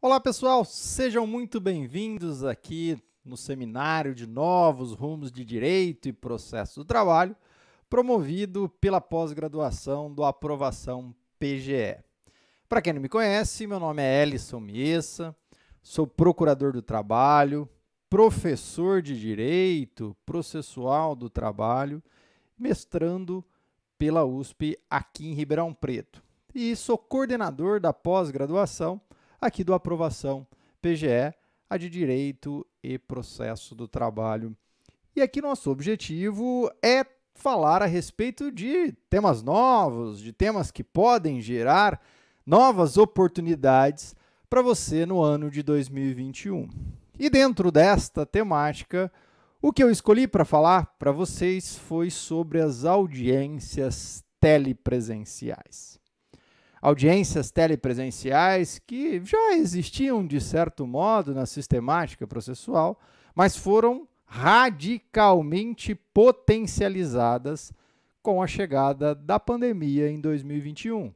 Olá pessoal, sejam muito bem-vindos aqui no seminário de Novos Rumos de Direito e Processo do Trabalho, promovido pela pós-graduação do Aprovação PGE. Para quem não me conhece, meu nome é Elisson Miessa, sou procurador do trabalho, professor de Direito Processual do Trabalho, mestrando pela USP aqui em Ribeirão Preto. E sou coordenador da pós-graduação aqui do Aprovação PGE, a de Direito e Processo do Trabalho. E aqui nosso objetivo é falar a respeito de temas novos, de temas que podem gerar novas oportunidades para você no ano de 2021. E dentro desta temática, o que eu escolhi para falar para vocês foi sobre as audiências telepresenciais. Audiências telepresenciais que já existiam, de certo modo, na sistemática processual, mas foram radicalmente potencializadas com a chegada da pandemia em 2021.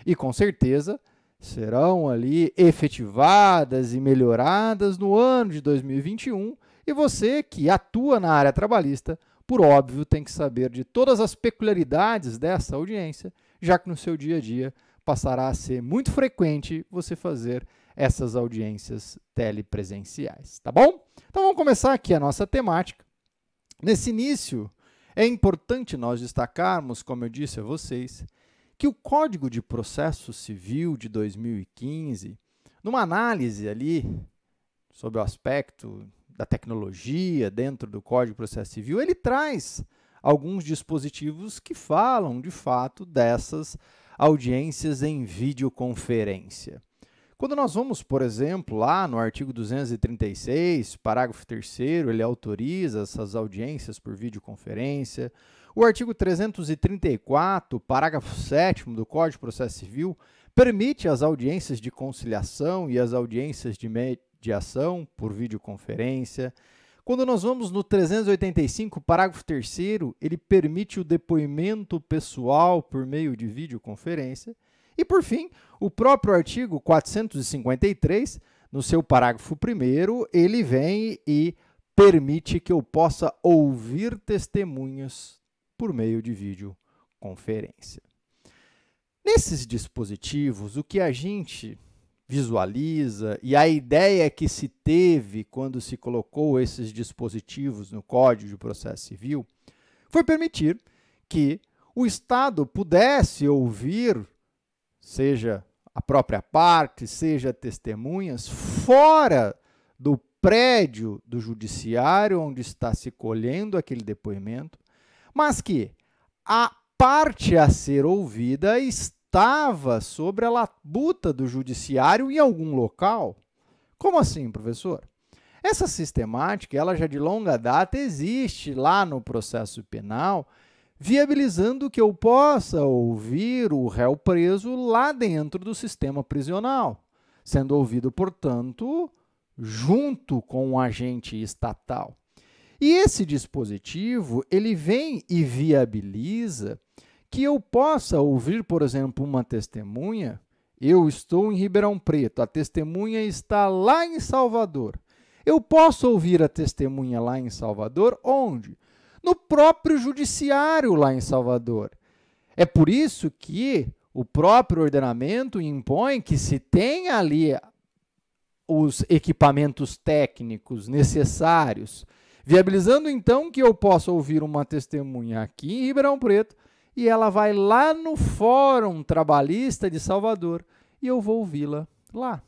E, com certeza, serão ali efetivadas e melhoradas no ano de 2021. E você, que atua na área trabalhista, por óbvio, tem que saber de todas as peculiaridades dessa audiência, já que no seu dia a dia passará a ser muito frequente você fazer essas audiências telepresenciais, tá bom? Então vamos começar aqui a nossa temática. Nesse início, é importante nós destacarmos, como eu disse a vocês, que o Código de Processo Civil de 2015, numa análise ali sobre o aspecto da tecnologia dentro do Código de Processo Civil, ele traz alguns dispositivos que falam, de fato, dessas audiências em videoconferência. Quando nós vamos, por exemplo, lá no artigo 236, parágrafo 3º, ele autoriza essas audiências por videoconferência. O artigo 334, parágrafo 7º do Código de Processo Civil, permite as audiências de conciliação e as audiências de mediação por videoconferência. Quando nós vamos no 385, parágrafo 3º, ele permite o depoimento pessoal por meio de videoconferência. E, por fim, o próprio artigo 453, no seu parágrafo 1º, ele vem e permite que eu possa ouvir testemunhas por meio de videoconferência. Nesses dispositivos, o que a gente visualiza e a ideia que se teve quando se colocou esses dispositivos no Código de Processo Civil foi permitir que o Estado pudesse ouvir, seja a própria parte, seja testemunhas, fora do prédio do judiciário onde está se colhendo aquele depoimento, mas que a parte a ser ouvida estava sobre a labuta do judiciário em algum local. Como assim, professor? Essa sistemática, ela já de longa data existe lá no processo penal, viabilizando que eu possa ouvir o réu preso lá dentro do sistema prisional, sendo ouvido, portanto, junto com um agente estatal. E esse dispositivo, ele vem e viabiliza que eu possa ouvir, por exemplo, uma testemunha. Eu estou em Ribeirão Preto, a testemunha está lá em Salvador. Eu posso ouvir a testemunha lá em Salvador, onde? No próprio judiciário lá em Salvador. É por isso que o próprio ordenamento impõe que se tenha ali os equipamentos técnicos necessários, viabilizando então que eu possa ouvir uma testemunha aqui em Ribeirão Preto, e ela vai lá no Fórum Trabalhista de Salvador e eu vou ouvi-la lá.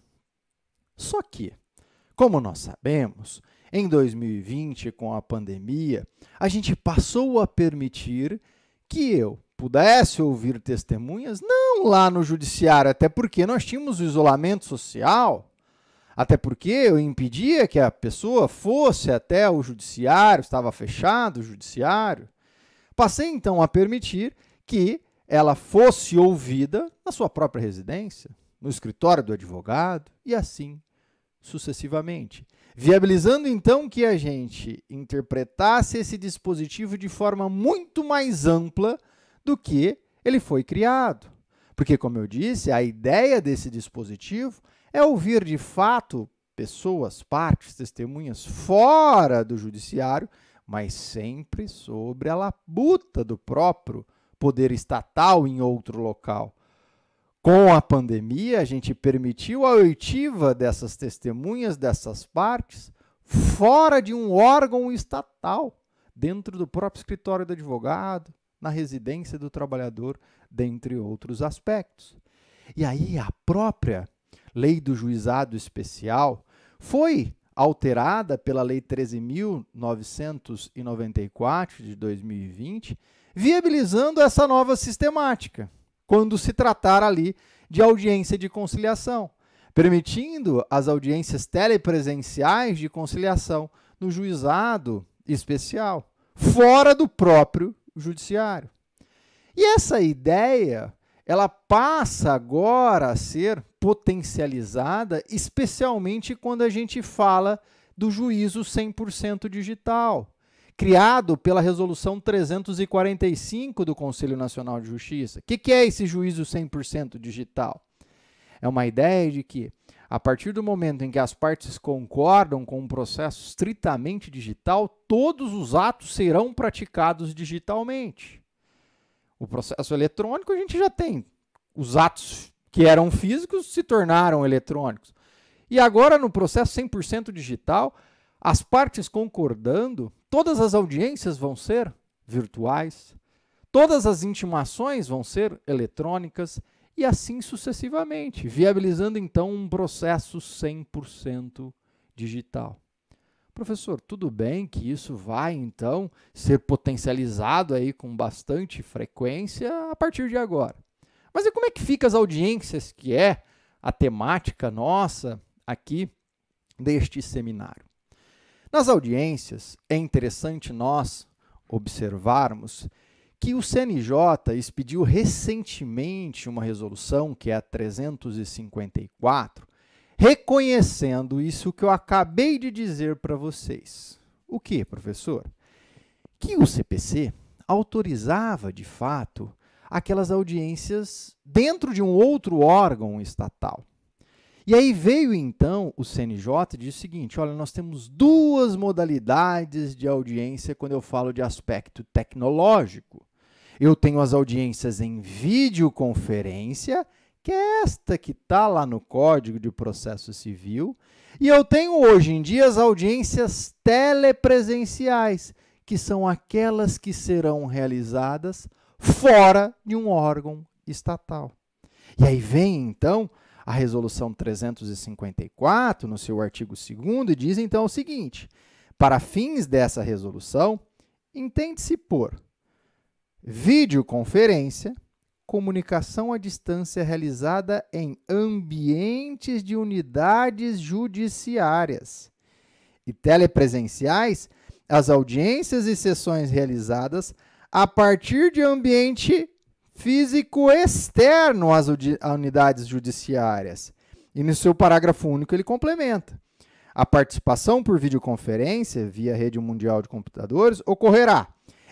Só que, como nós sabemos, em 2020, com a pandemia, a gente passou a permitir que eu pudesse ouvir testemunhas, não lá no judiciário, até porque nós tínhamos o isolamento social, até porque eu impedia que a pessoa fosse até o judiciário, estava fechado o judiciário. Passei, então, a permitir que ela fosse ouvida na sua própria residência, no escritório do advogado e assim sucessivamente. Viabilizando, então, que a gente interpretasse esse dispositivo de forma muito mais ampla do que ele foi criado. Porque, como eu disse, a ideia desse dispositivo é ouvir de fato pessoas, partes, testemunhas fora do judiciário, mas sempre sobre a labuta do próprio poder estatal em outro local. Com a pandemia, a gente permitiu a oitiva dessas testemunhas, dessas partes, fora de um órgão estatal, dentro do próprio escritório do advogado, na residência do trabalhador, dentre outros aspectos. E aí a própria Lei do Juizado Especial foi alterada pela Lei 13.994 de 2020, viabilizando essa nova sistemática, quando se tratar ali de audiência de conciliação, permitindo as audiências telepresenciais de conciliação no juizado especial, fora do próprio judiciário. E essa ideia, ela passa agora a ser potencializada, especialmente quando a gente fala do juízo 100% digital, criado pela Resolução 345 do Conselho Nacional de Justiça. O que é esse juízo 100% digital? É uma ideia de que, a partir do momento em que as partes concordam com um processo estritamente digital, todos os atos serão praticados digitalmente. O processo eletrônico a gente já tem. Os atos que eram físicos se tornaram eletrônicos. E agora, no processo 100% digital, as partes concordando, todas as audiências vão ser virtuais, todas as intimações vão ser eletrônicas e assim sucessivamente, viabilizando então um processo 100% digital. Professor, tudo bem que isso vai então ser potencializado aí com bastante frequência a partir de agora. Mas e como é que ficam as audiências, que é a temática nossa aqui deste seminário? Nas audiências, é interessante nós observarmos que o CNJ expediu recentemente uma resolução, que é a 354, reconhecendo isso que eu acabei de dizer para vocês. O que, professor? Que o CPC autorizava, de fato, aquelas audiências dentro de um outro órgão estatal. E aí veio, então, o CNJ e disse o seguinte, olha, nós temos duas modalidades de audiência quando eu falo de aspecto tecnológico. Eu tenho as audiências em videoconferência, que é esta que está lá no Código de Processo Civil, e eu tenho hoje em dia as audiências telepresenciais, que são aquelas que serão realizadas fora de um órgão estatal. E aí vem, então, a Resolução 354, no seu artigo 2º, e diz, então, o seguinte, para fins dessa resolução, entende-se por videoconferência, comunicação à distância realizada em ambientes de unidades judiciárias, e telepresenciais, as audiências e sessões realizadas a partir de ambiente físico externo às unidades judiciárias. E no seu parágrafo único ele complementa. A participação por videoconferência via rede mundial de computadores ocorrerá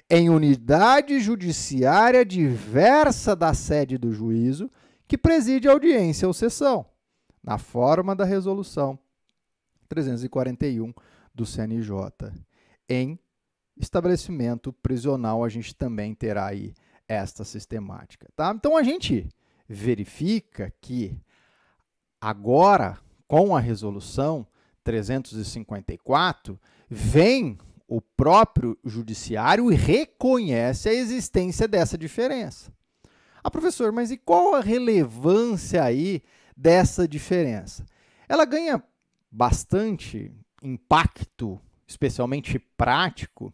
em unidade judiciária diversa da sede do juízo que preside a audiência ou sessão, na forma da resolução 341 do CNJ. Em estabelecimento prisional, a gente também terá aí esta sistemática. Tá? Então, a gente verifica que agora, com a resolução 354, vem o próprio judiciário e reconhece a existência dessa diferença. Ah, professor, mas e qual a relevância aí dessa diferença? Ela ganha bastante impacto, especialmente prático,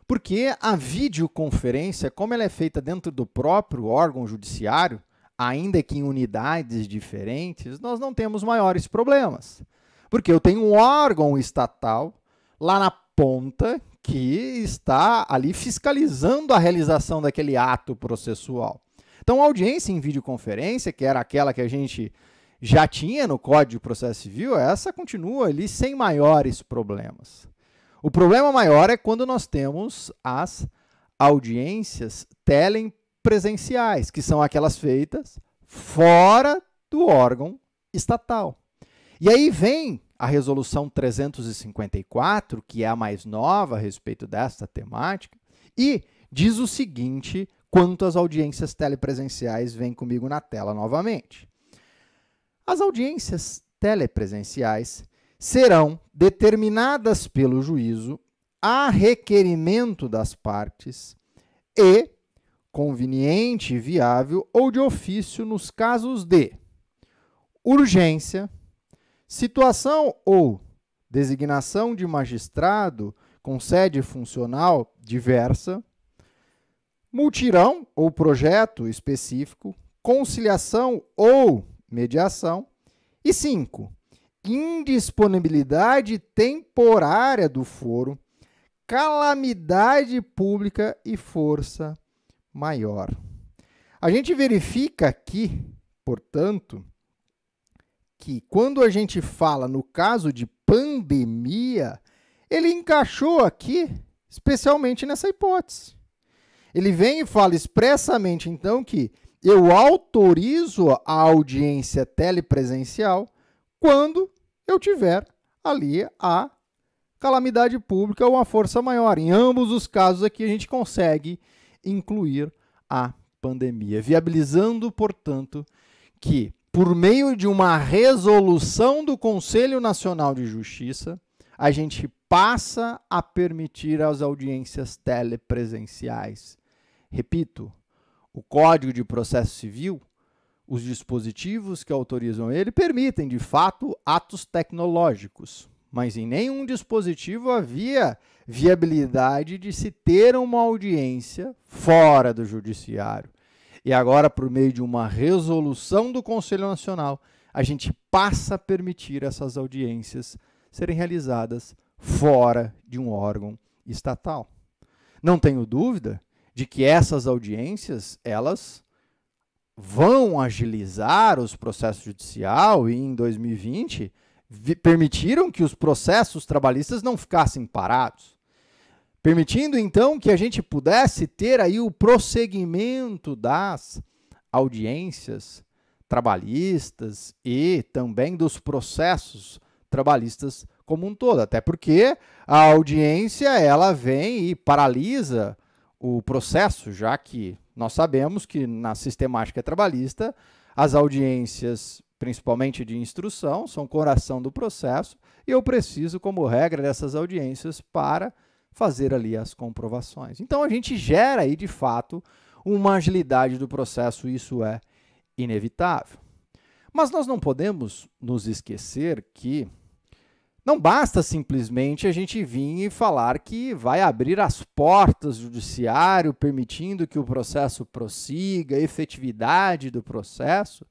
porque a videoconferência, como ela é feita dentro do próprio órgão judiciário, ainda que em unidades diferentes, nós não temos maiores problemas. Porque eu tenho um órgão estatal lá na ponta que está ali fiscalizando a realização daquele ato processual. Então, a audiência em videoconferência, que era aquela que a gente já tinha no Código de Processo Civil, essa continua ali sem maiores problemas. O problema maior é quando nós temos as audiências telepresenciais, que são aquelas feitas fora do órgão estatal. E aí vem a resolução 354, que é a mais nova a respeito desta temática, e diz o seguinte quanto às audiências telepresenciais, vem comigo na tela novamente. As audiências telepresenciais serão determinadas pelo juízo a requerimento das partes e conveniente e viável ou de ofício nos casos de urgência, situação ou designação de magistrado com sede funcional diversa, multirão ou projeto específico, conciliação ou mediação. E 5, indisponibilidade temporária do foro, calamidade pública e força maior. A gente verifica aqui, portanto, que quando a gente fala no caso de pandemia, ele encaixou aqui, especialmente nessa hipótese. Ele vem e fala expressamente, então, que eu autorizo a audiência telepresencial quando eu tiver ali a calamidade pública ou a força maior. Em ambos os casos aqui, a gente consegue incluir a pandemia, viabilizando, portanto, que, por meio de uma resolução do Conselho Nacional de Justiça, a gente passa a permitir as audiências telepresenciais. Repito, o Código de Processo Civil, os dispositivos que autorizam ele, permitem, de fato, atos tecnológicos, mas em nenhum dispositivo havia viabilidade de se ter uma audiência fora do judiciário. E agora, por meio de uma resolução do Conselho Nacional, a gente passa a permitir essas audiências serem realizadas fora de um órgão estatal. Não tenho dúvida de que essas audiências, elas vão agilizar os processos judiciais e em 2020 permitiram que os processos trabalhistas não ficassem parados, permitindo então que a gente pudesse ter aí o prosseguimento das audiências trabalhistas e também dos processos trabalhistas como um todo, até porque a audiência ela vem e paralisa o processo, já que nós sabemos que na sistemática trabalhista as audiências, principalmente de instrução, são coração do processo e eu preciso, como regra, dessas audiências para fazer ali as comprovações. Então, a gente gera aí, de fato, uma agilidade do processo e isso é inevitável. Mas nós não podemos nos esquecer que não basta simplesmente a gente vir e falar que vai abrir as portas do judiciário, permitindo que o processo prossiga, a efetividade do processo,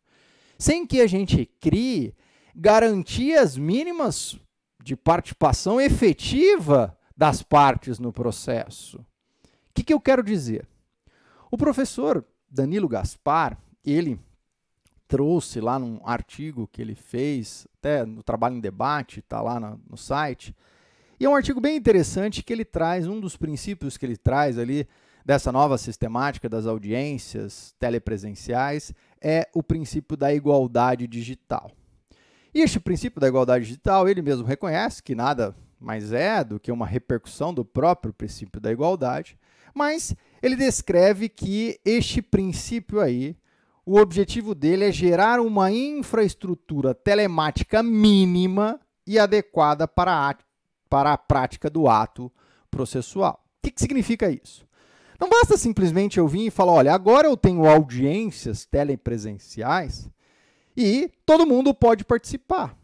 sem que a gente crie garantias mínimas de participação efetiva das partes no processo. O que eu quero dizer? O professor Danilo Gaspar, ele trouxe lá num artigo que ele fez, até no Trabalho em Debate, está lá no site, e é um artigo bem interessante que ele traz, um dos princípios que ele traz ali dessa nova sistemática das audiências telepresenciais é o princípio da igualdade digital. E este princípio da igualdade digital, ele mesmo reconhece que nada mais é do que uma repercussão do próprio princípio da igualdade, mas ele descreve que este princípio aí, o objetivo dele é gerar uma infraestrutura telemática mínima e adequada para a prática do ato processual. O que significa isso? Não basta simplesmente eu vir e falar, olha, agora eu tenho audiências telepresenciais e todo mundo pode participar.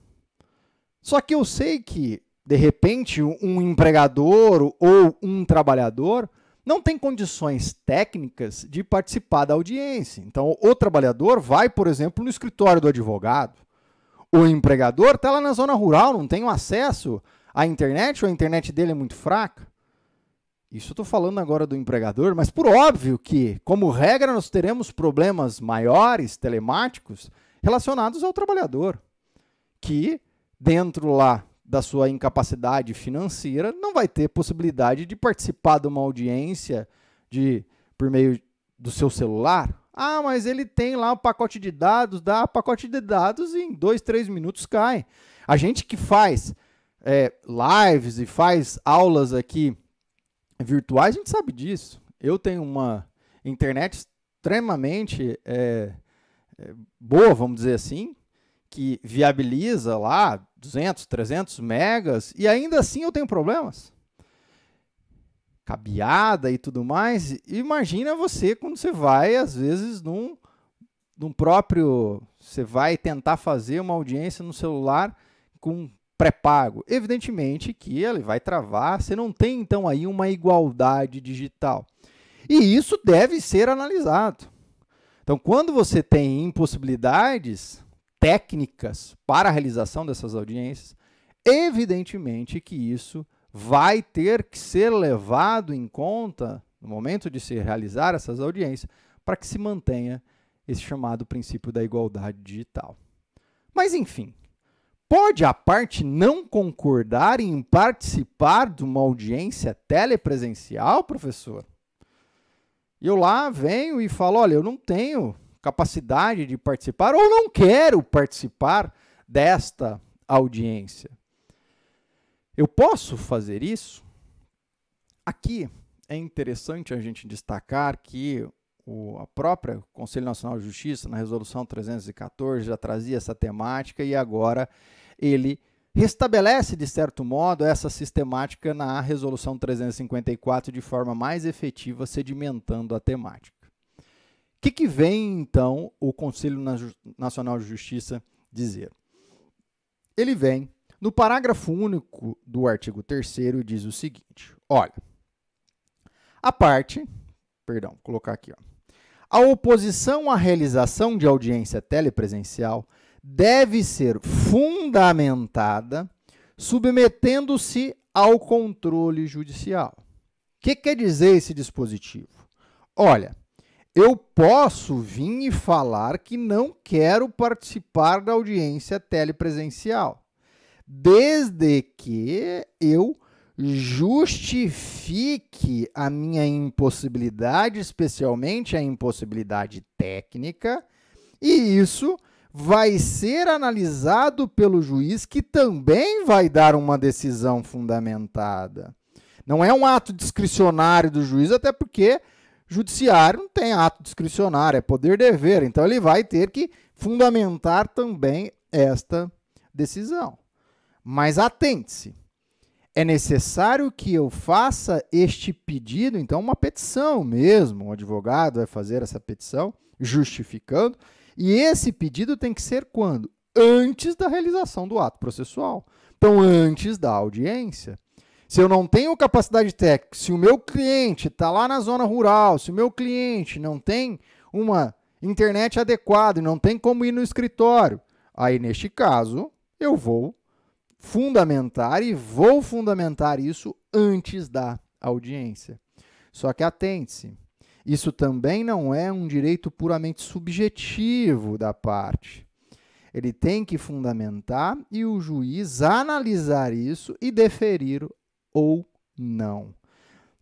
Só que eu sei que, de repente, um empregador ou um trabalhador não tem condições técnicas de participar da audiência. Então, o trabalhador vai, por exemplo, no escritório do advogado. O empregador está lá na zona rural, não tem acesso à internet, ou a internet dele é muito fraca. Isso eu estou falando agora do empregador, mas por óbvio que, como regra, nós teremos problemas maiores, telemáticos, relacionados ao trabalhador, que, dentro lá da sua incapacidade financeira, não vai ter possibilidade de participar de uma audiência por meio do seu celular. Ah, mas ele tem lá o pacote de dados, dá pacote de dados e em 2, 3 minutos cai. A gente que faz lives e faz aulas aqui virtuais, a gente sabe disso. Eu tenho uma internet extremamente boa, vamos dizer assim, que viabiliza lá 200, 300 megas e ainda assim eu tenho problemas. Cabeada e tudo mais. Imagina você quando você vai, às vezes, num próprio... Você vai tentar fazer uma audiência no celular com pré-pago. Evidentemente que ele vai travar, você não tem, então, aí uma igualdade digital. E isso deve ser analisado. Então, quando você tem impossibilidades técnicas para a realização dessas audiências, evidentemente que isso vai ter que ser levado em conta no momento de se realizar essas audiências para que se mantenha esse chamado princípio da igualdade digital. Mas, enfim, pode a parte não concordar em participar de uma audiência telepresencial, professor? E eu lá venho e falo, olha, eu não tenho capacidade de participar ou não quero participar desta audiência. Eu posso fazer isso? Aqui é interessante a gente destacar que a própria Conselho Nacional de Justiça, na Resolução 314, já trazia essa temática e agora ele restabelece, de certo modo, essa sistemática na Resolução 354 de forma mais efetiva, sedimentando a temática. O que vem, então, o Conselho Nacional de Justiça dizer? Ele vem, no parágrafo único do artigo 3º, diz o seguinte, olha, vou colocar aqui, a oposição à realização de audiência telepresencial deve ser fundamentada submetendo-se ao controle judicial. O que quer dizer esse dispositivo? Olha, eu posso vir e falar que não quero participar da audiência telepresencial, desde que eu justifique a minha impossibilidade, especialmente a impossibilidade técnica, e isso vai ser analisado pelo juiz, que também vai dar uma decisão fundamentada. Não é um ato discricionário do juiz, até porque judiciário não tem ato discricionário, é poder-dever, então ele vai ter que fundamentar também esta decisão. Mas atente-se, é necessário que eu faça este pedido, então uma petição mesmo, o advogado vai fazer essa petição justificando, e esse pedido tem que ser quando? Antes da realização do ato processual. Então, antes da audiência. Se eu não tenho capacidade técnica, se o meu cliente está lá na zona rural, se o meu cliente não tem uma internet adequada e não tem como ir no escritório, aí, neste caso, eu vou fundamentar isso antes da audiência. Só que atente-se, isso também não é um direito puramente subjetivo da parte. Ele tem que fundamentar e o juiz analisar isso e deferir ou não.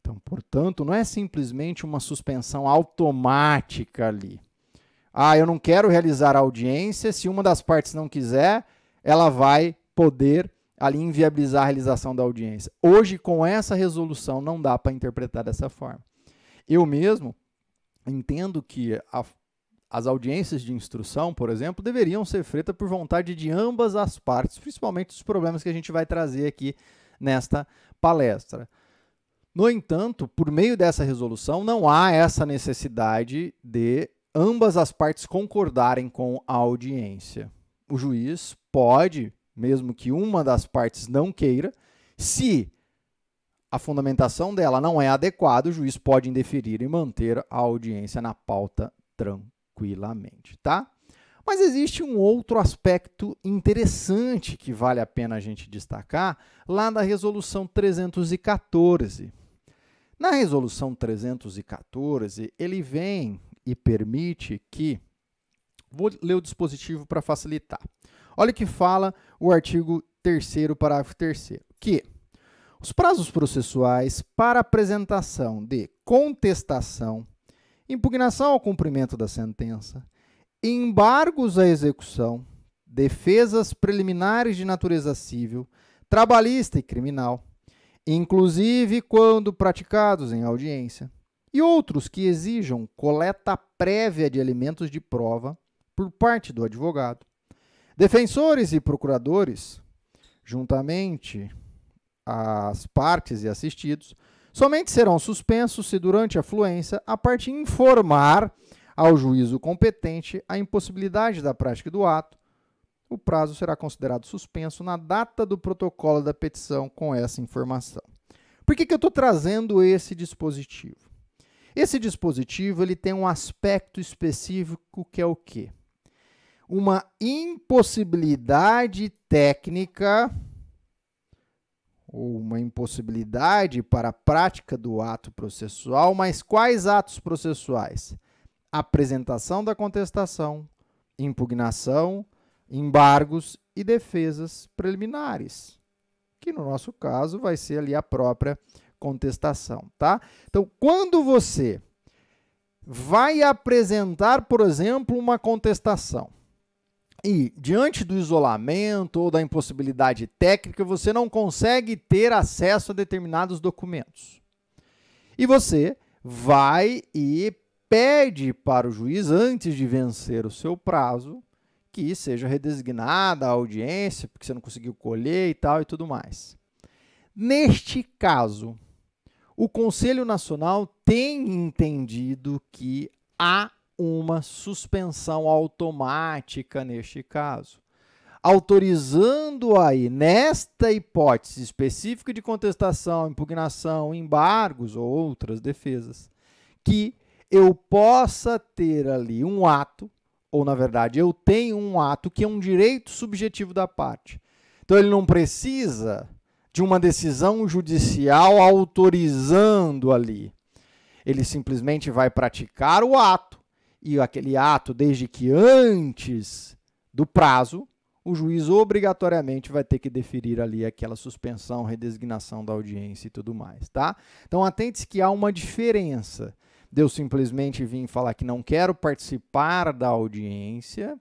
Então, portanto, não é simplesmente uma suspensão automática ali. Ah, eu não quero realizar a audiência, se uma das partes não quiser, ela vai poder ali inviabilizar a realização da audiência. Hoje, com essa resolução, não dá para interpretar dessa forma. Eu mesmo entendo que as audiências de instrução, por exemplo, deveriam ser feitas por vontade de ambas as partes, principalmente os problemas que a gente vai trazer aqui nesta palestra. No entanto, por meio dessa resolução, não há essa necessidade de ambas as partes concordarem com a audiência. O juiz pode, mesmo que uma das partes não queira, se a fundamentação dela não é adequada, o juiz pode indeferir e manter a audiência na pauta tranquilamente, tá? Mas existe um outro aspecto interessante que vale a pena a gente destacar lá na Resolução 314. Na Resolução 314, ele vem e permite que... Vou ler o dispositivo para facilitar. Olha o que fala o artigo 3º, parágrafo 3º, que os prazos processuais para apresentação de contestação, impugnação ao cumprimento da sentença, embargos à execução, defesas preliminares de natureza civil, trabalhista e criminal, inclusive quando praticados em audiência, e outros que exijam coleta prévia de elementos de prova por parte do advogado. Defensores e procuradores, juntamente às partes e assistidos, somente serão suspensos se, durante a fluência, a parte informar ao juízo competente a impossibilidade da prática do ato. O prazo será considerado suspenso na data do protocolo da petição com essa informação. Por que eu estou trazendo esse dispositivo? Esse dispositivo ele tem um aspecto específico que é o quê? Uma impossibilidade técnica ou uma impossibilidade para a prática do ato processual, mas quais atos processuais? Apresentação da contestação, impugnação, embargos e defesas preliminares, que no nosso caso vai ser ali a própria contestação, tá? Então, quando você vai apresentar, por exemplo, uma contestação e, diante do isolamento ou da impossibilidade técnica, você não consegue ter acesso a determinados documentos. E você vai e pede para o juiz, antes de vencer o seu prazo, que seja redesignada a audiência, porque você não conseguiu colher e tal e tudo mais. Neste caso, o Conselho Nacional tem entendido que há uma suspensão automática neste caso, autorizando aí, nesta hipótese específica de contestação, impugnação, embargos ou outras defesas, que eu possa ter ali um ato, ou na verdade eu tenho um ato que é um direito subjetivo da parte. Então ele não precisa de uma decisão judicial autorizando ali. Ele simplesmente vai praticar o ato, e aquele ato, desde que antes do prazo, o juiz obrigatoriamente vai ter que deferir ali aquela suspensão, redesignação da audiência e tudo mais, tá? Então, atente-se que há uma diferença de eu simplesmente vir falar que não quero participar da audiência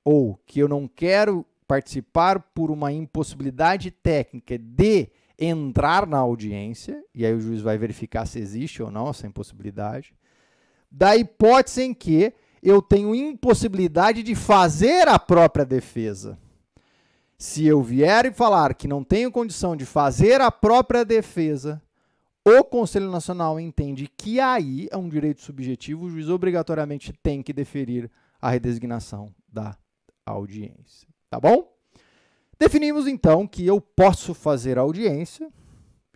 ou que eu não quero participar por uma impossibilidade técnica de entrar na audiência, e aí o juiz vai verificar se existe ou não essa impossibilidade, da hipótese em que eu tenho impossibilidade de fazer a própria defesa. Se eu vier e falar que não tenho condição de fazer a própria defesa, o Conselho Nacional entende que aí é um direito subjetivo, o juiz obrigatoriamente tem que deferir a redesignação da audiência. Tá bom? Definimos então que eu posso fazer audiência,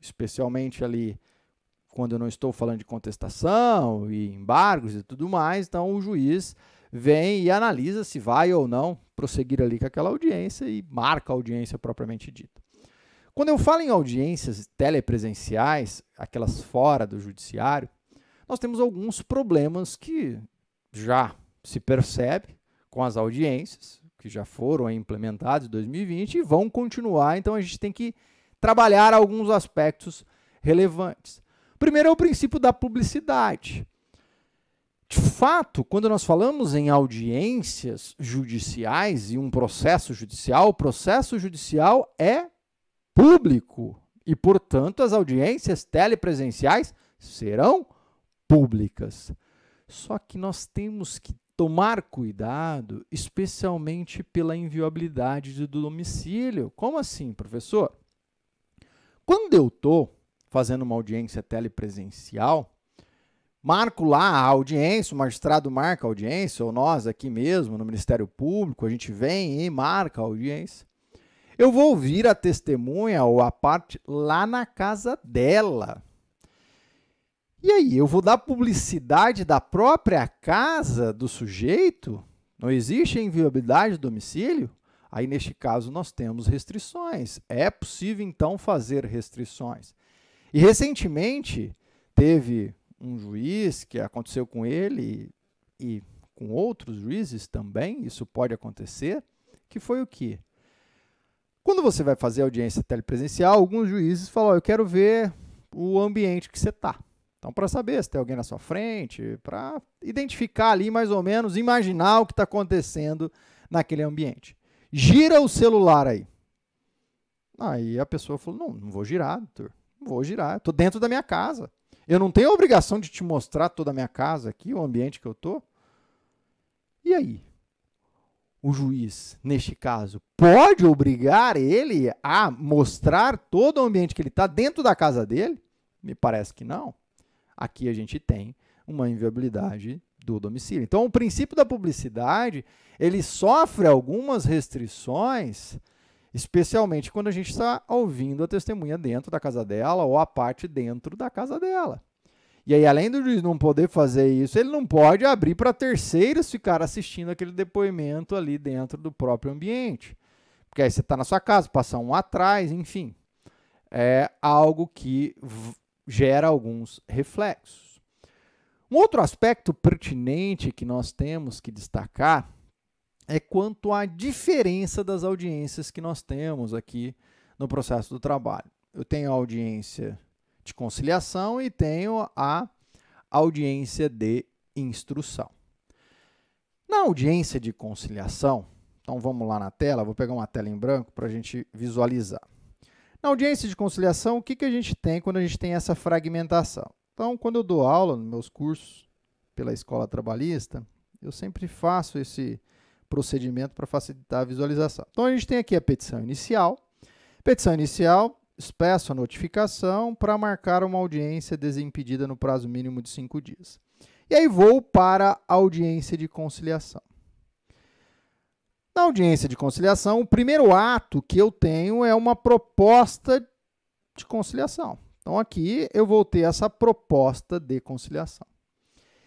especialmente ali quando eu não estou falando de contestação e embargos e tudo mais, então o juiz vem e analisa se vai ou não prosseguir ali com aquela audiência e marca a audiência propriamente dita. Quando eu falo em audiências telepresenciais, aquelas fora do judiciário, nós temos alguns problemas que já se percebe com as audiências, que já foram implementadas em 2020 e vão continuar, então a gente tem que trabalhar alguns aspectos relevantes. Primeiro é o princípio da publicidade. De fato, quando nós falamos em audiências judiciais e um processo judicial, o processo judicial é público e, portanto, as audiências telepresenciais serão públicas. Só que nós temos que tomar cuidado, especialmente pela inviolabilidade do domicílio. Como assim, professor? Quando eu estou fazendo uma audiência telepresencial, marco lá a audiência, o magistrado marca a audiência, ou nós aqui mesmo no Ministério Público, a gente vem e marca a audiência. Eu vou ouvir a testemunha ou a parte lá na casa dela. E aí, eu vou dar publicidade da própria casa do sujeito? Não existe inviolabilidade do domicílio? Aí, neste caso, nós temos restrições. É possível, então, fazer restrições. E, recentemente, teve um juiz que aconteceu com ele e com outros juízes também, isso pode acontecer, que foi o quê? Quando você vai fazer audiência telepresencial, alguns juízes falam, eu quero ver o ambiente que você está. Então, para saber se tem alguém na sua frente, para identificar ali mais ou menos, imaginar o que está acontecendo naquele ambiente. Gira o celular aí. Aí a pessoa falou, não vou girar, doutor. Não vou girar, estou dentro da minha casa. Eu não tenho a obrigação de te mostrar toda a minha casa aqui, o ambiente que eu estou. E aí? O juiz, neste caso, pode obrigar ele a mostrar todo o ambiente que ele está dentro da casa dele? Me parece que não. Aqui a gente tem uma inviolabilidade do domicílio. Então, o princípio da publicidade, ele sofre algumas restrições, especialmente quando a gente está ouvindo a testemunha dentro da casa dela ou a parte dentro da casa dela. E aí, além do juiz não poder fazer isso, ele não pode abrir para terceiros ficar assistindo aquele depoimento ali dentro do próprio ambiente. Porque aí você está na sua casa, passa um atrás, enfim. É algo que gera alguns reflexos. Um outro aspecto pertinente que nós temos que destacar é quanto à diferença das audiências que nós temos aqui no processo do trabalho. Eu tenho a audiência de conciliação e tenho a audiência de instrução. Na audiência de conciliação, então vamos lá na tela, vou pegar uma tela em branco para a gente visualizar. Na audiência de conciliação, o que a gente tem quando a gente tem essa fragmentação? Então, quando eu dou aula nos meus cursos pela Escola Trabalhista, eu sempre faço esse procedimento para facilitar a visualização. Então, a gente tem aqui a petição inicial. Petição inicial, peço a notificação para marcar uma audiência desimpedida no prazo mínimo de 5 dias. E aí vou para a audiência de conciliação. Na audiência de conciliação, o primeiro ato que eu tenho é uma proposta de conciliação. Então, aqui eu vou ter essa proposta de conciliação.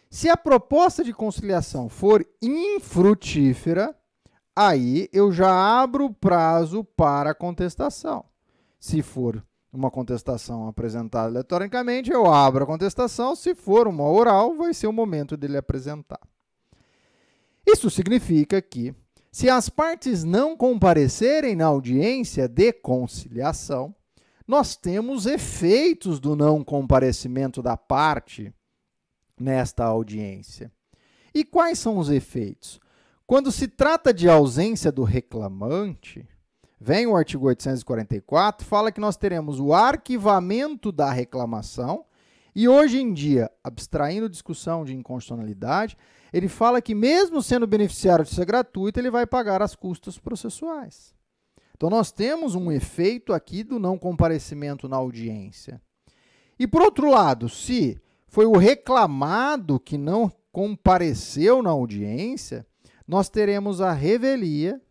Se a proposta de conciliação for infrutífera, aí eu já abro o prazo para contestação. Se for uma contestação apresentada eletronicamente, eu abro a contestação. Se for uma oral, vai ser o momento dele apresentar. Isso significa que, se as partes não comparecerem na audiência de conciliação, nós temos efeitos do não comparecimento da parte nesta audiência. E quais são os efeitos? Quando se trata de ausência do reclamante, vem o artigo 844, fala que nós teremos o arquivamento da reclamação e hoje em dia, abstraindo discussão de inconstitucionalidade, ele fala que mesmo sendo beneficiário de justiça gratuita, ele vai pagar as custas processuais. Então, nós temos um efeito aqui do não comparecimento na audiência. E, por outro lado, se foi o reclamado que não compareceu na audiência, nós teremos a revelia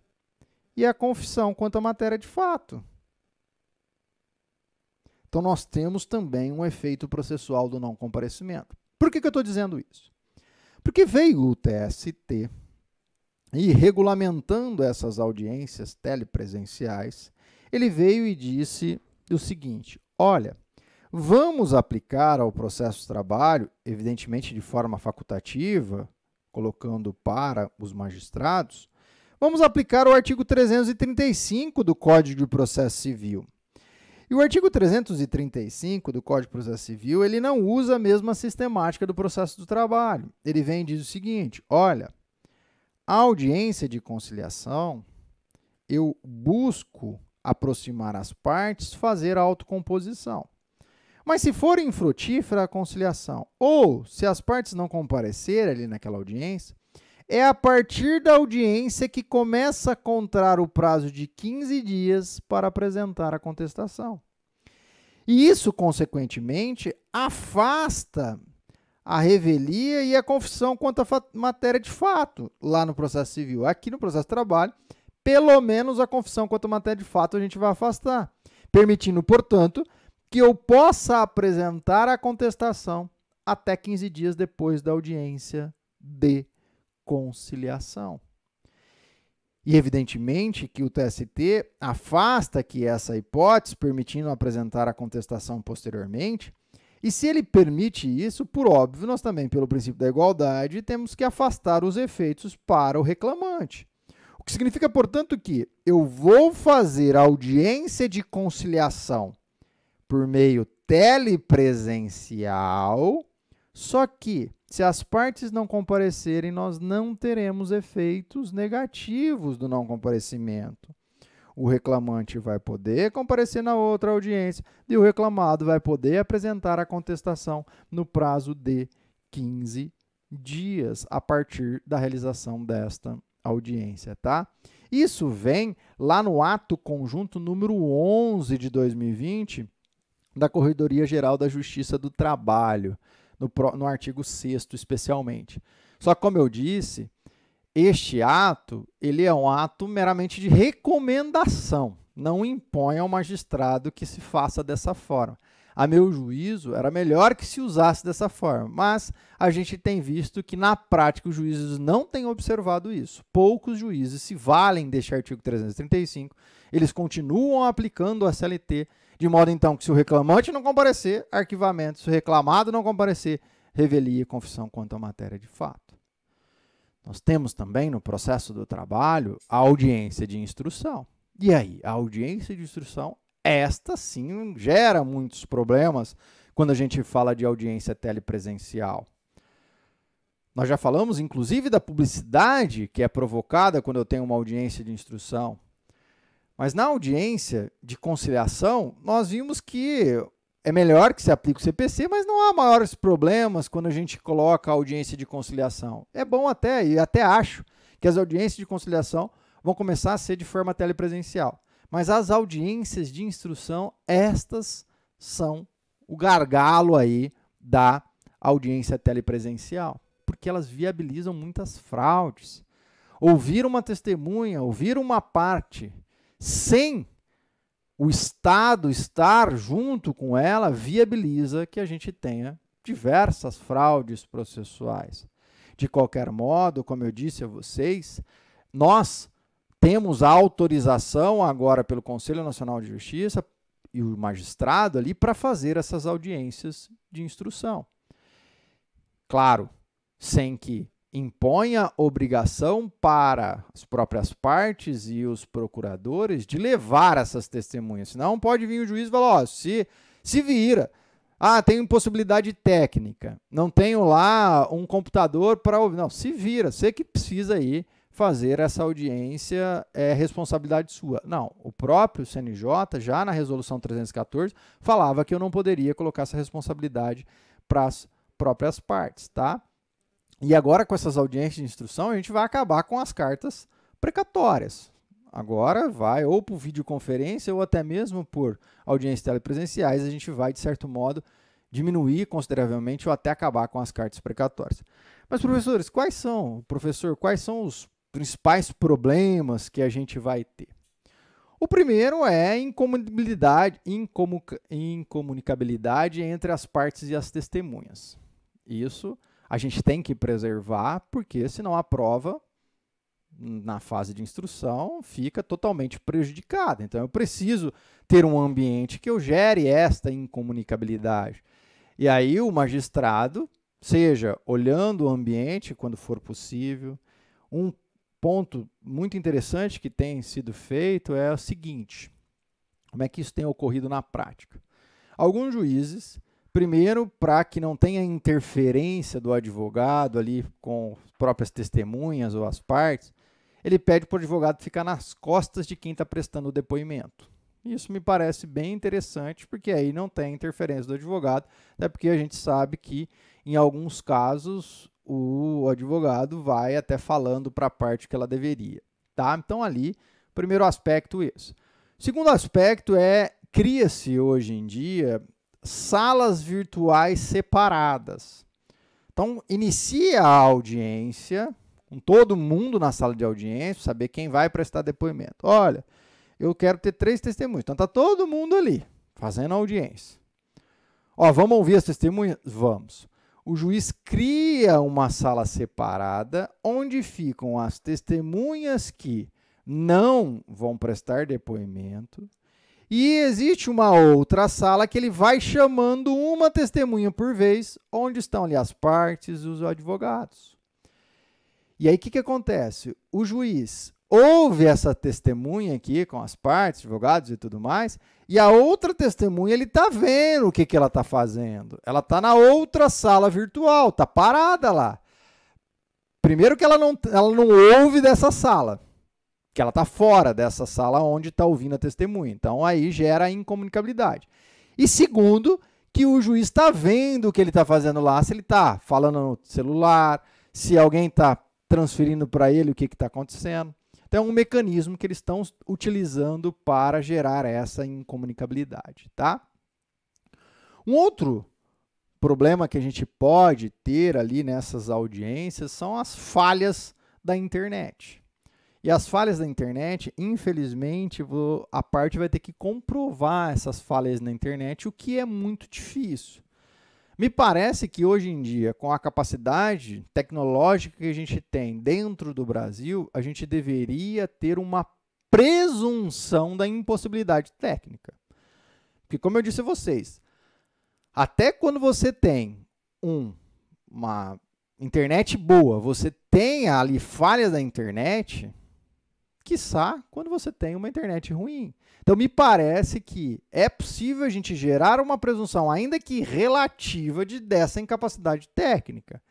e a confissão quanto à matéria de fato. Então, nós temos também um efeito processual do não comparecimento. Por que eu estou dizendo isso? Porque veio o TST e, regulamentando essas audiências telepresenciais, ele veio e disse o seguinte: olha, vamos aplicar ao processo de trabalho, evidentemente de forma facultativa, colocando para os magistrados, vamos aplicar o artigo 335 do Código de Processo Civil. E o artigo 335 do Código de Processo Civil, ele não usa a mesma sistemática do processo do trabalho. Ele vem e diz o seguinte: olha, a audiência de conciliação, eu busco aproximar as partes, fazer a autocomposição. Mas se for infrutífera a conciliação, ou se as partes não comparecerem ali naquela audiência, é a partir da audiência que começa a contar o prazo de 15 dias para apresentar a contestação. E isso, consequentemente, afasta a revelia e a confissão quanto à matéria de fato lá no processo civil. Aqui no processo de trabalho, pelo menos a confissão quanto à matéria de fato a gente vai afastar, permitindo, portanto, que eu possa apresentar a contestação até 15 dias depois da audiência de conciliação. E, evidentemente, que o TST afasta aqui essa hipótese, permitindo apresentar a contestação posteriormente, e se ele permite isso, por óbvio, nós também, pelo princípio da igualdade, temos que afastar os efeitos para o reclamante. O que significa, portanto, que eu vou fazer a audiência de conciliação por meio telepresencial, só que, se as partes não comparecerem, nós não teremos efeitos negativos do não comparecimento. O reclamante vai poder comparecer na outra audiência e o reclamado vai poder apresentar a contestação no prazo de 15 dias a partir da realização desta audiência, tá? Isso vem lá no ato conjunto número 11 de 2020 da Corredoria Geral da Justiça do Trabalho, no artigo 6º especialmente. Só que, como eu disse, este ato ele é um ato meramente de recomendação, não impõe ao magistrado que se faça dessa forma. A meu juízo, era melhor que se usasse dessa forma, mas a gente tem visto que, na prática, os juízes não têm observado isso. Poucos juízes se valem deste artigo 335, eles continuam aplicando a CLT, de modo, então, que se o reclamante não comparecer, arquivamento, se o reclamado não comparecer, revelia e confissão quanto à matéria de fato. Nós temos também, no processo do trabalho, a audiência de instrução. E aí, a audiência de instrução, esta sim gera muitos problemas quando a gente fala de audiência telepresencial. Nós já falamos, inclusive, da publicidade que é provocada quando eu tenho uma audiência de instrução. Mas na audiência de conciliação, nós vimos que é melhor que se aplique o CPC, mas não há maiores problemas quando a gente coloca a audiência de conciliação. É bom até, e até acho, que as audiências de conciliação vão começar a ser de forma telepresencial. Mas as audiências de instrução, estas são o gargalo aí da audiência telepresencial, porque elas viabilizam muitas fraudes. Ouvir uma testemunha, ouvir uma parte, sem o Estado estar junto com ela, viabiliza que a gente tenha diversas fraudes processuais. De qualquer modo, como eu disse a vocês, nós temos a autorização agora pelo Conselho Nacional de Justiça e o magistrado ali para fazer essas audiências de instrução. Claro, sem que imponha obrigação para as próprias partes e os procuradores de levar essas testemunhas. Senão pode vir o juiz e falar, ó, se vira. Ah, tenho impossibilidade técnica, não tenho lá um computador para ouvir. Não, se vira, você que precisa aí fazer essa audiência, é responsabilidade sua. Não, o próprio CNJ, já na resolução 314, falava que eu não poderia colocar essa responsabilidade para as próprias partes, tá? E agora, com essas audiências de instrução, a gente vai acabar com as cartas precatórias. Agora vai ou por videoconferência ou até mesmo por audiências telepresenciais, a gente vai, de certo modo, diminuir consideravelmente ou até acabar com as cartas precatórias. Mas, professores, quais são os principais problemas que a gente vai ter? O primeiro é incomunicabilidade entre as partes e as testemunhas. Isso a gente tem que preservar, porque senão a prova, na fase de instrução, fica totalmente prejudicada. Então, eu preciso ter um ambiente que eu gere esta incomunicabilidade. E aí o magistrado, seja olhando o ambiente quando for possível. Um ponto muito interessante que tem sido feito é o seguinte: como é que isso tem ocorrido na prática? Alguns juízes, primeiro, para que não tenha interferência do advogado ali com as próprias testemunhas ou as partes, ele pede para o advogado ficar nas costas de quem está prestando o depoimento. Isso me parece bem interessante, porque aí não tem interferência do advogado, até porque a gente sabe que, em alguns casos, o advogado vai até falando para a parte que ela deveria. Tá? Então, ali, primeiro aspecto esse. Segundo aspecto cria-se hoje em dia salas virtuais separadas. Então, inicia a audiência, com todo mundo na sala de audiência, saber quem vai prestar depoimento. Olha, eu quero ter 3 testemunhas. Então, está todo mundo ali, fazendo a audiência. Ó, vamos ouvir as testemunhas? Vamos. O juiz cria uma sala separada, onde ficam as testemunhas que não vão prestar depoimento, e existe uma outra sala que ele vai chamando uma testemunha por vez, onde estão ali as partes e os advogados. E aí o que acontece? O juiz ouve essa testemunha aqui com as partes, advogados e tudo mais, e a outra testemunha, ele está vendo o que ela está fazendo. Ela está na outra sala virtual, está parada lá. Primeiro que ela não ouve dessa sala, que ela está fora dessa sala onde está ouvindo a testemunha. Então, aí gera a incomunicabilidade. E segundo, que o juiz está vendo o que ele está fazendo lá, se ele está falando no celular, se alguém está transferindo para ele o que está acontecendo. Então, é um mecanismo que eles estão utilizando para gerar essa incomunicabilidade, tá? Um outro problema que a gente pode ter ali nessas audiências são as falhas da internet. E as falhas da internet, infelizmente, a parte vai ter que comprovar essas falhas na internet, o que é muito difícil. Me parece que hoje em dia, com a capacidade tecnológica que a gente tem dentro do Brasil, a gente deveria ter uma presunção da impossibilidade técnica. Porque, como eu disse a vocês, até quando você tem uma internet boa, você tem ali falhas da internet, quiçá quando você tem uma internet ruim. Então, me parece que é possível a gente gerar uma presunção, ainda que relativa, dessa incapacidade técnica,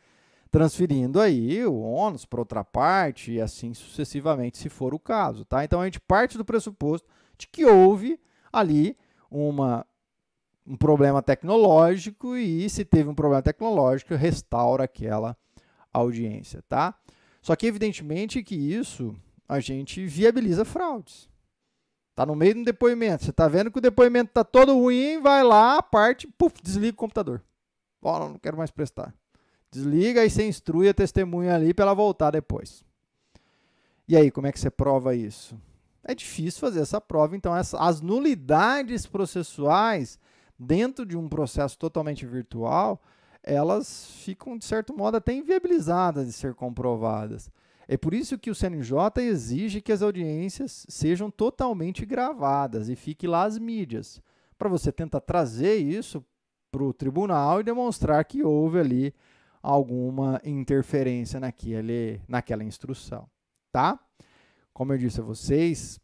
transferindo aí o ônus para outra parte e assim sucessivamente, se for o caso. Tá? Então, a gente parte do pressuposto de que houve ali um problema tecnológico e, se teve um problema tecnológico, restaura aquela audiência. Tá? Só que, evidentemente, que isso a gente viabiliza fraudes. Está no meio do depoimento, você está vendo que o depoimento está todo ruim, vai lá, parte, puf, desliga o computador. Ó, não quero mais prestar. Desliga e você instrui a testemunha ali para ela voltar depois. E aí, como é que você prova isso? É difícil fazer essa prova, então as nulidades processuais dentro de um processo totalmente virtual, elas ficam, de certo modo, até inviabilizadas de ser comprovadas. É por isso que o CNJ exige que as audiências sejam totalmente gravadas e fiquem lá as mídias, para você tentar trazer isso para o tribunal e demonstrar que houve ali alguma interferência naquela instrução. Tá? Como eu disse a vocês,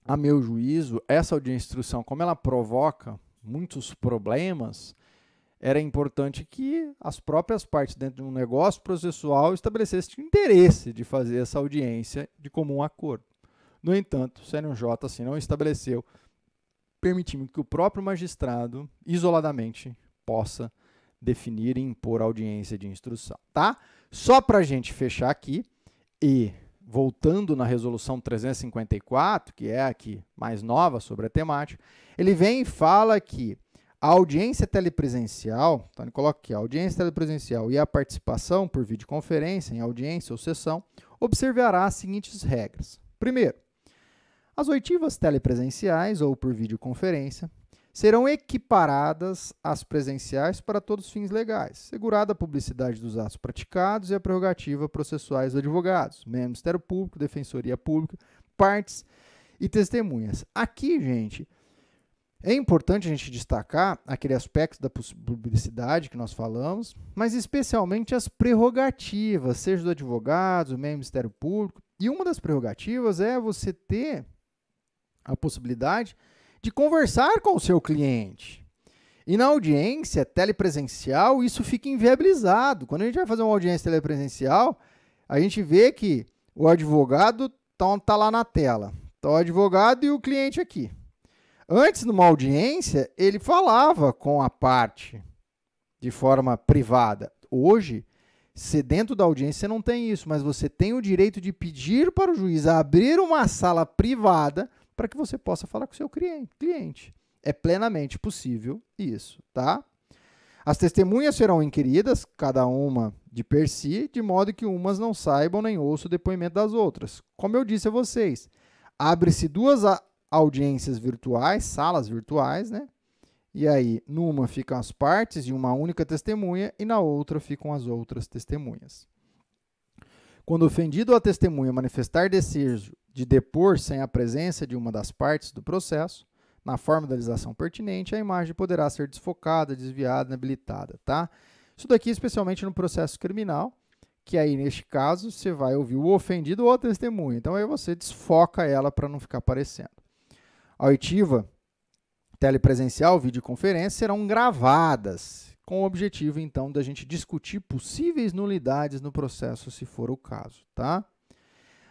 a meu juízo, essa audiência de instrução, como ela provoca muitos problemas, era importante que as próprias partes dentro de um negócio processual estabelecessem interesse de fazer essa audiência de comum acordo. No entanto, o CNJ assim não estabeleceu, permitindo que o próprio magistrado, isoladamente, possa definir e impor audiência de instrução. Tá? Só para a gente fechar aqui, e voltando na resolução 354, que é a aqui mais nova sobre a temática, ele vem e fala que a audiência telepresencial, então ele coloca aqui, a audiência telepresencial e a participação por videoconferência em audiência ou sessão, observará as seguintes regras. Primeiro, as oitivas telepresenciais ou por videoconferência serão equiparadas às presenciais para todos os fins legais, segurada a publicidade dos atos praticados e a prerrogativa processuais dos advogados, Ministério Público, Defensoria Pública, partes e testemunhas. Aqui, gente, é importante a gente destacar aquele aspecto da publicidade que nós falamos, mas especialmente as prerrogativas, seja do advogado, do Ministério Público. E uma das prerrogativas é você ter a possibilidade de conversar com o seu cliente. E na audiência telepresencial, isso fica inviabilizado. Quando a gente vai fazer uma audiência telepresencial, a gente vê que o advogado está lá na tela. Está o advogado e o cliente aqui. Antes, numa audiência, ele falava com a parte de forma privada. Hoje, se dentro da audiência você não tem isso, mas você tem o direito de pedir para o juiz abrir uma sala privada para que você possa falar com o seu cliente. É plenamente possível isso, tá? As testemunhas serão inquiridas, cada uma de per si, de modo que umas não saibam nem ouçam o depoimento das outras. Como eu disse a vocês, abre-se duas audiências virtuais, salas virtuais, né? E aí, numa ficam as partes de uma única testemunha e na outra ficam as outras testemunhas. Quando ofendido ou a testemunha manifestar desejo de depor sem a presença de uma das partes do processo, na formalização pertinente, a imagem poderá ser desfocada, desviada, inabilitada, tá? Isso daqui especialmente no processo criminal, que aí, neste caso, você vai ouvir o ofendido ou a testemunha. Então, aí você desfoca ela para não ficar aparecendo. A oitiva telepresencial, videoconferência, serão gravadas, com o objetivo, então, da gente discutir possíveis nulidades no processo, se for o caso, tá?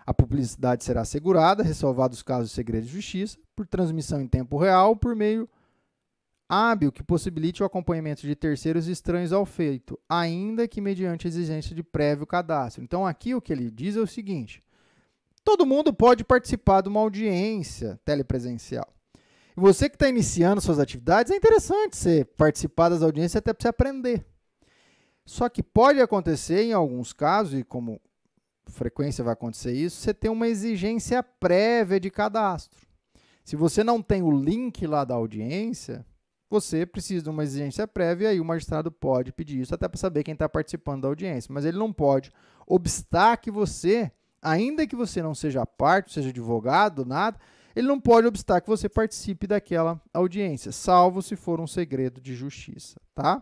A publicidade será assegurada, ressalvados os casos de segredo de justiça, por transmissão em tempo real, por meio hábil que possibilite o acompanhamento de terceiros estranhos ao feito, ainda que mediante exigência de prévio cadastro. Então, aqui o que ele diz é o seguinte: todo mundo pode participar de uma audiência telepresencial. E você que está iniciando suas atividades, é interessante você participar das audiências até para você aprender. Só que pode acontecer, em alguns casos, e como frequência vai acontecer isso, você tem uma exigência prévia de cadastro. Se você não tem o link lá da audiência, você precisa de uma exigência prévia e aí o magistrado pode pedir isso até para saber quem está participando da audiência. Mas ele não pode obstar que você, ainda que você não seja parte, seja advogado, nada, ele não pode obstar que você participe daquela audiência, salvo se for um segredo de justiça, tá?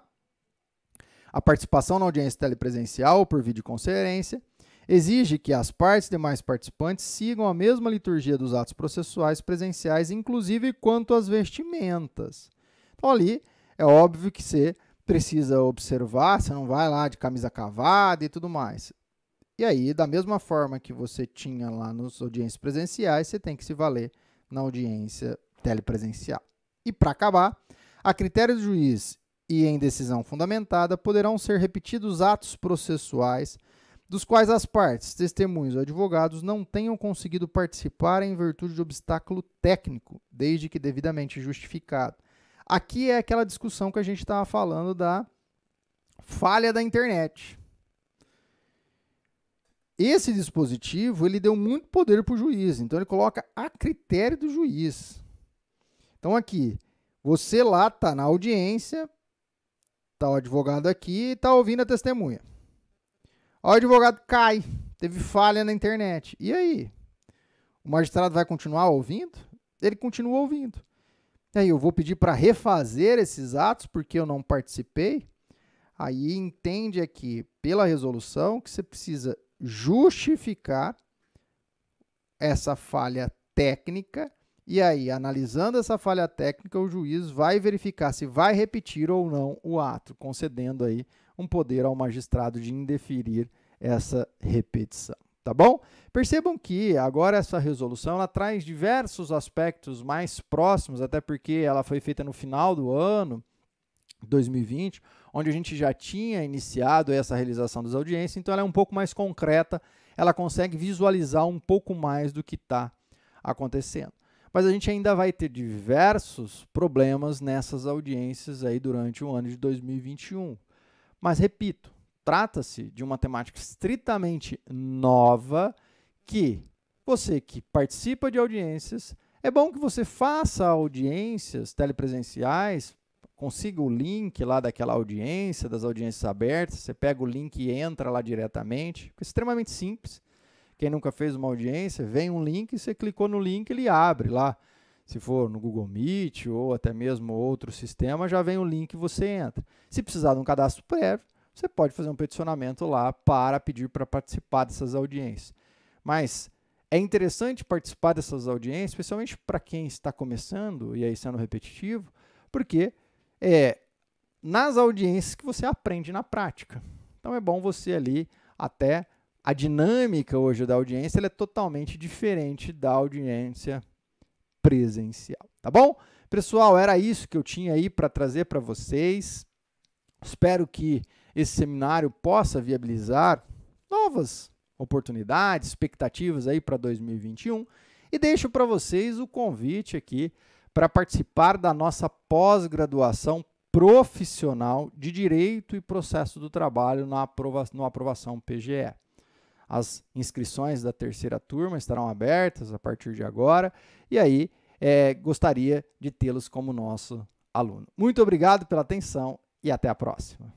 A participação na audiência telepresencial ou por videoconferência exige que as partes e demais participantes sigam a mesma liturgia dos atos processuais presenciais, inclusive quanto às vestimentas. Então, ali, é óbvio que você precisa observar, você não vai lá de camisa cavada e tudo mais. E aí, da mesma forma que você tinha lá nas audiências presenciais, você tem que se valer na audiência telepresencial. E, para acabar, a critério do juiz e em decisão fundamentada, poderão ser repetidos atos processuais dos quais as partes, testemunhos ou advogados não tenham conseguido participar em virtude de obstáculo técnico, desde que devidamente justificado. Aqui é aquela discussão que a gente estava falando da falha da internet. Esse dispositivo ele deu muito poder para o juiz, então ele coloca a critério do juiz. Então aqui, você lá está na audiência, está o advogado aqui e está ouvindo a testemunha. O advogado cai, teve falha na internet. E aí? O magistrado vai continuar ouvindo? Ele continua ouvindo. E aí eu vou pedir para refazer esses atos porque eu não participei? Aí entende aqui, pela resolução, que você precisa justificar essa falha técnica. E aí, analisando essa falha técnica, o juiz vai verificar se vai repetir ou não o ato, concedendo aí um poder ao magistrado de indeferir essa repetição, tá bom? Percebam que agora essa resolução ela traz diversos aspectos mais próximos, até porque ela foi feita no final do ano 2020, onde a gente já tinha iniciado essa realização das audiências, então ela é um pouco mais concreta, ela consegue visualizar um pouco mais do que está acontecendo. Mas a gente ainda vai ter diversos problemas nessas audiências aí durante o ano de 2021. Mas, repito, trata-se de uma temática estritamente nova que você que participa de audiências, é bom que você faça audiências telepresenciais, consiga o link lá daquela audiência, das audiências abertas, você pega o link e entra lá diretamente, é extremamente simples. Quem nunca fez uma audiência, vem um link, você clicou no link, ele abre lá. Se for no Google Meet ou até mesmo outro sistema, já vem o link e você entra. Se precisar de um cadastro prévio, você pode fazer um peticionamento lá para pedir para participar dessas audiências. Mas é interessante participar dessas audiências, especialmente para quem está começando, e aí sendo repetitivo, porque é nas audiências que você aprende na prática. Então é bom você ali até... A dinâmica hoje da audiência ela é totalmente diferente da audiência presencial, tá bom? Pessoal, era isso que eu tinha aí para trazer para vocês. Espero que esse seminário possa viabilizar novas oportunidades, expectativas aí para 2021 e deixo para vocês o convite aqui para participar da nossa pós-graduação profissional de Direito e Processo do Trabalho no Aprovação PGE. As inscrições da terceira turma estarão abertas a partir de agora e aí gostaria de tê-los como nosso aluno. Muito obrigado pela atenção e até a próxima.